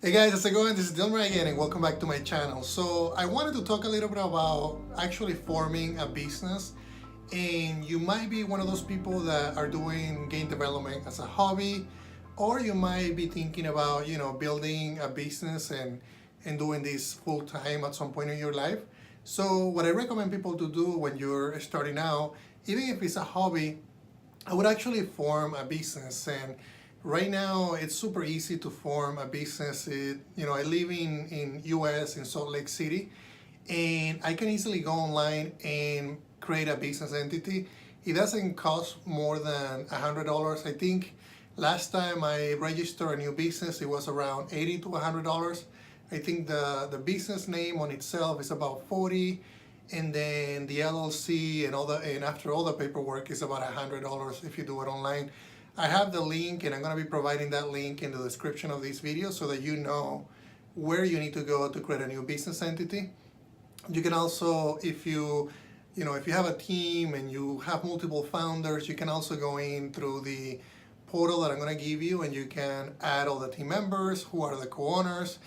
Hey guys, how's it going? This is Dilmer again and welcome back to my channel. So I wanted to talk a little bit about actually forming a business, and you might be one of those people that are doing game development as a hobby, or you might be thinking about, building a business and doing this full time at some point in your life. So what I recommend people to do when you're starting out, even if it's a hobby, I would actually form a business. And right now it's super easy to form a business. I live in US in Salt Lake City, and I can easily go online and create a business entity. It doesn't cost more than $100. I think last time I registered a new business, it was around $80 to $100. I think the business name on itself is about 40, and then the LLC and after all the paperwork is about $100 if you do it online. I have the link, and I'm going to be providing that link in the description of this video so that you know where you need to go to create a new business entity. You can also, if you have a team and you have multiple founders, you can also go in through the portal that I'm going to give you, and you can add all the team members, who are the co-owners,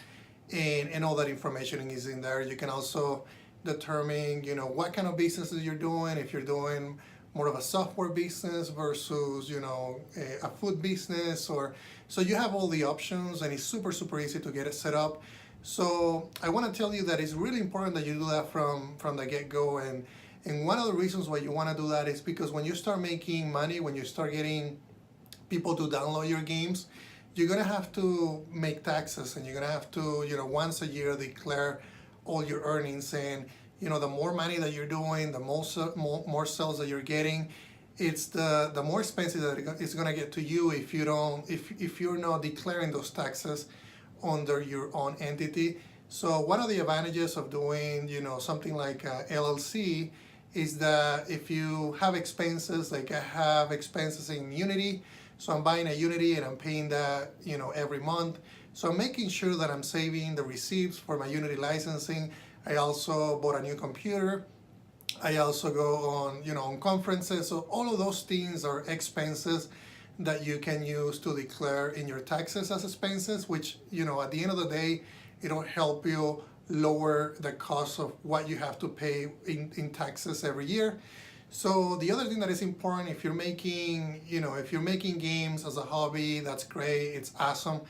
and all that information is in there. You can also determine, what kind of businesses you're doing, if you're doing more of a software business versus, a food business, so you have all the options, and it's super, super easy to get it set up. So I want to tell you that it's really important that you do that from the get-go. And one of the reasons why you want to do that is because when you start making money, when you start getting people to download your games, you're going to have to make taxes, and you're going to have to, once a year declare all your earnings. And the more money that you're doing, the more sales that you're getting, it's the more expensive that it's going to get to you if you're not declaring those taxes under your own entity. So one of the advantages of doing something like a LLC is that if you have expenses, like I have expenses in Unity, so I'm buying a Unity and I'm paying that every month. So I'm making sure that I'm saving the receipts for my Unity licensing. I also bought a new computer. I also go on conferences. So all of those things are expenses that you can use to declare in your taxes as expenses, which at the end of the day, it'll help you lower the cost of what you have to pay in taxes every year. So the other thing that is important, if you're making games as a hobby, that's great, it's awesome.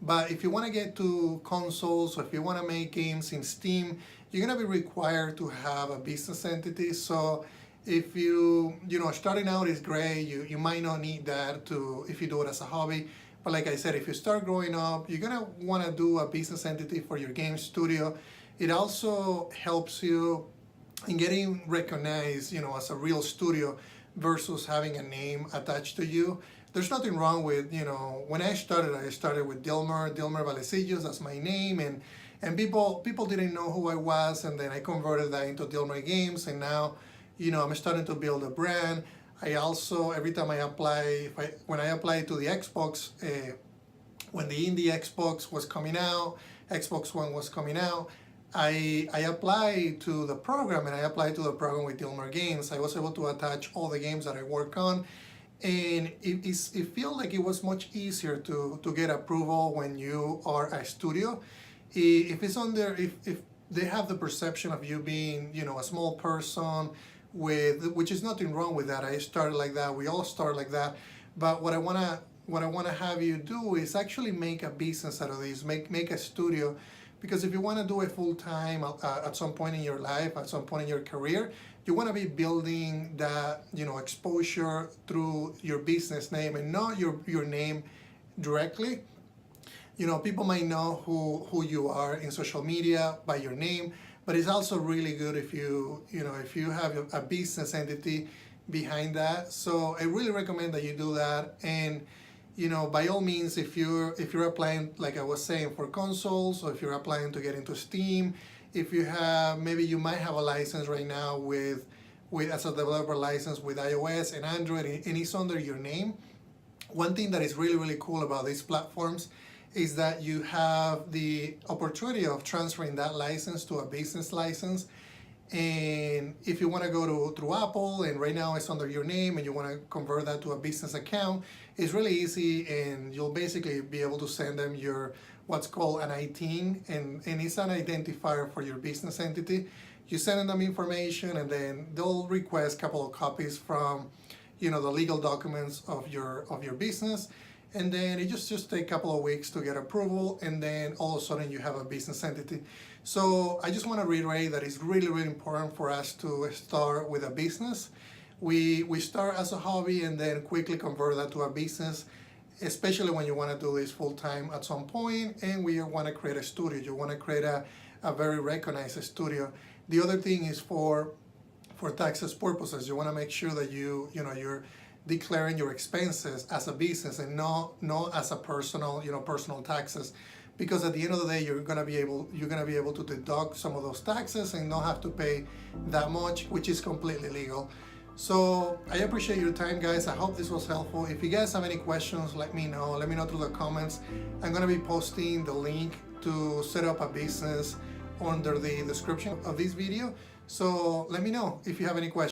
But if you want to get to consoles, or if you want to make games in Steam, you're going to be required to have a business entity. So if starting out is great, you might not need that if you do it as a hobby. But like I said, if you start growing up, you're going to want to do a business entity for your game studio. It also helps you in getting recognized, as a real studio versus having a name attached to you. There's nothing wrong with, when I started with Dilmer Valecillos, that's my name, and people didn't know who I was, and then I converted that into Dilmer Games, and now, I'm starting to build a brand. I also, every time I apply, when I applied to the Xbox, when the indie Xbox was coming out, Xbox One was coming out, I applied to the program, and I applied to the program with Dilmer Games. I was able to attach all the games that I work on, and it felt like it was much easier to get approval when you are a studio. If they have the perception of you being, a small person, which is nothing wrong with that. I started like that. We all start like that. But what I wanna have you do is actually make a business out of this. Make a studio. Because if you want to do it full time at some point in your life, at some point in your career, you want to be building that exposure through your business name and not your name directly. People might know who you are in social media by your name, but it's also really good if you have a business entity behind that. So I really recommend that you do that. And by all means, if you're applying, like I was saying, for consoles, or if you're applying to get into Steam, if you might have a license right now with as a developer license with iOS and Android, and it's under your name. One thing that is really, really cool about these platforms is that you have the opportunity of transferring that license to a business license. And if you want to go through Apple, and right now it's under your name, and you want to convert that to a business account, it's really easy, and you'll basically be able to send them what's called an ITIN, and it's an identifier for your business entity. You send them information, and then they'll request a couple of copies from, the legal documents of your business, and then it just take a couple of weeks to get approval, and then all of a sudden you have a business entity. So I just want to reiterate that it's really, really important for us to start with a business. We start as a hobby and then quickly convert that to a business, especially when you want to do this full time at some point, and we want to create a studio. You want to create a very recognized studio. The other thing is for taxes purposes, you want to make sure that you're declaring your expenses as a business and not as a personal taxes, because at the end of the day you're gonna be able to deduct some of those taxes and not have to pay that much, which is completely legal. So I appreciate your time, guys. I hope this was helpful. If you guys have any questions, let me know through the comments. I'm gonna be posting the link to set up a business under the description of this video. So let me know if you have any questions.